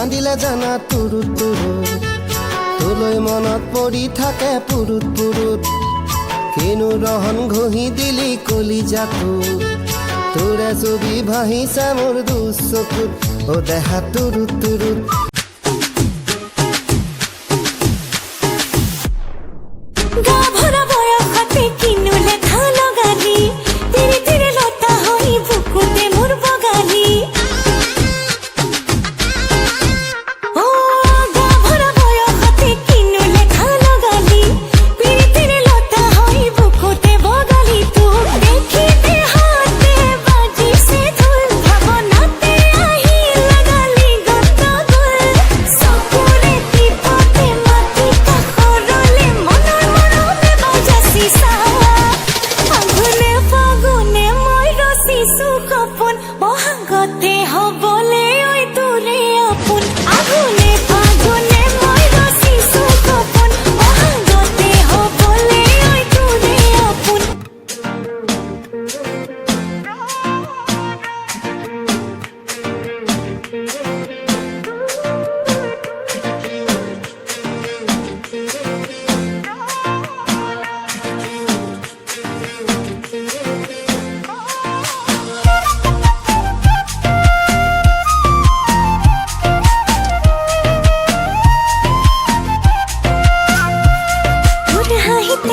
কান্দিলে জানা তুৰুত তুৰুত তোলৈ মনত পৰি থাকে পুৰুত পুৰুত কিনো ৰহন ঘঁহি দিলি কলিজাটো তোৰে ছবি ভাহিছে মোৰ দুচকুত ও দেহা তুৰুত তুৰুত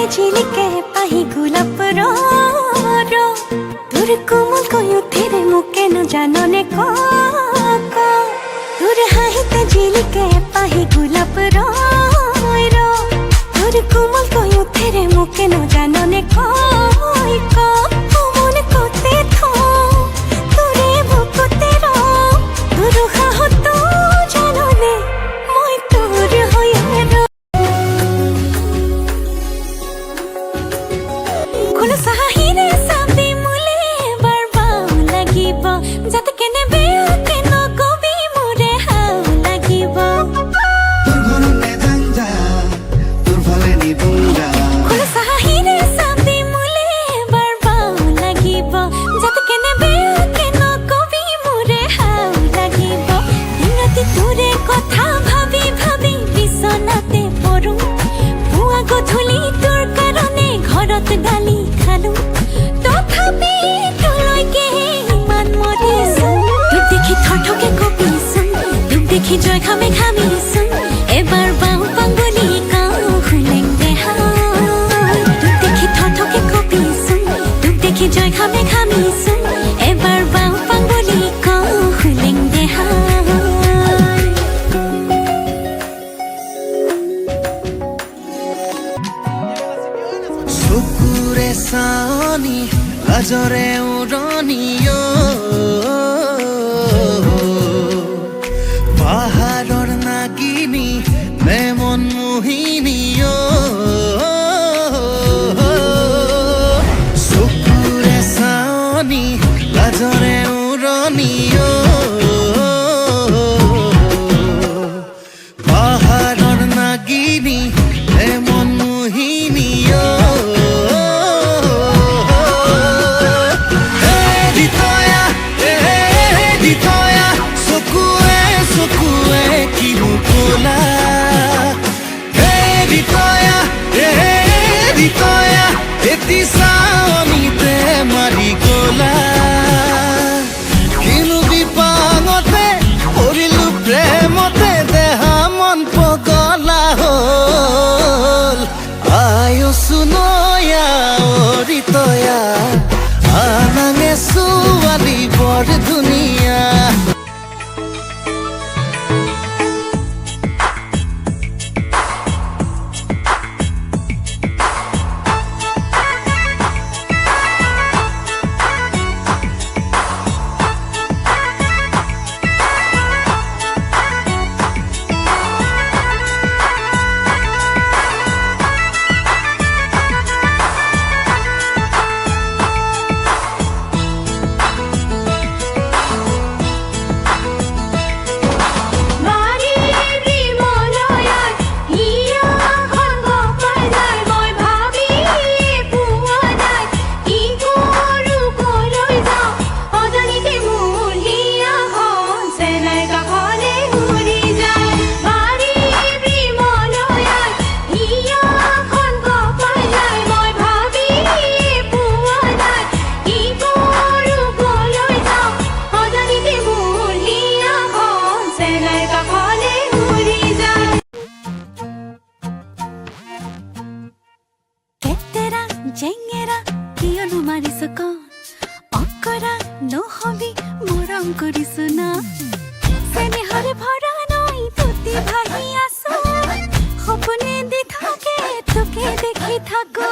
झिलिके पाही गुलाब रो तुर कोमल कोयो तेरे मुके न जानने को तुर हाहिते झिलिके पाही गुलाब रो तुर कोमल कोयो तेरे मुके न जानने को मन कोते थो तुरे बुकोते रो तुर हाहो तो जानने মই তোর হয়ে रो সাহিরে সাবি মুলে বারবাউ লাগিব যাতে কেনে বেও কেন কবি মুরে হাউ লাগিব তোর ঘরতে জানজা তোর ভালে নিবুঙ্গা সাহিরে সাবি মুলে বারবাউ লাগিব যাতে কেনে বেও কেন কবি মুরে হাউ লাগিব দিনতে তোরে কথা ভাবি ভাবি বিছনাতে পড়ু পুয়া গধূলি তোর কারণে ঘৰত গালি খালো তথাপি তোলৈকে ইমান মৰিছোন তোক দেখি থৰথকে কঁপিছোন তোক দেখি জয় খামে খামিছোন এবাৰ বাওঁ পাংগলি কাওঁ খুলেং দেহা তোক দেখি থৰথকে কঁপিছোন তোক দেখি জয় খামে খামিছোন এবাৰ বাওঁ পাংগলি কাওঁ খুলেং দেহা চকুৰে চানি লাজৰে উৰণিয় পাহাৰৰ নাগিনী নে মন মোহিনীয় চকুৰে চানি লাজৰে উৰণিয় পাহাৰৰ নাগিনী নে মন মোহিনীয় এটি চাৱনিতে মাৰি গলা কিনো বিপাঙতে পৰিলো প্ৰেমতে দেহা মন পগলা হ'ল আয়ুসু নয়া অৰিতয়া আনাঙে ছোৱালী বৰ ধুনীয়া চেঙেৰা কিয়নো মাৰিছ কণ অকৰা নহবি মৰম কৰিছো না চেনেহৰে ভৰা নৈ তুতি ভাহি আছো সপোনে দি থাকে তোকে দেখি থাকো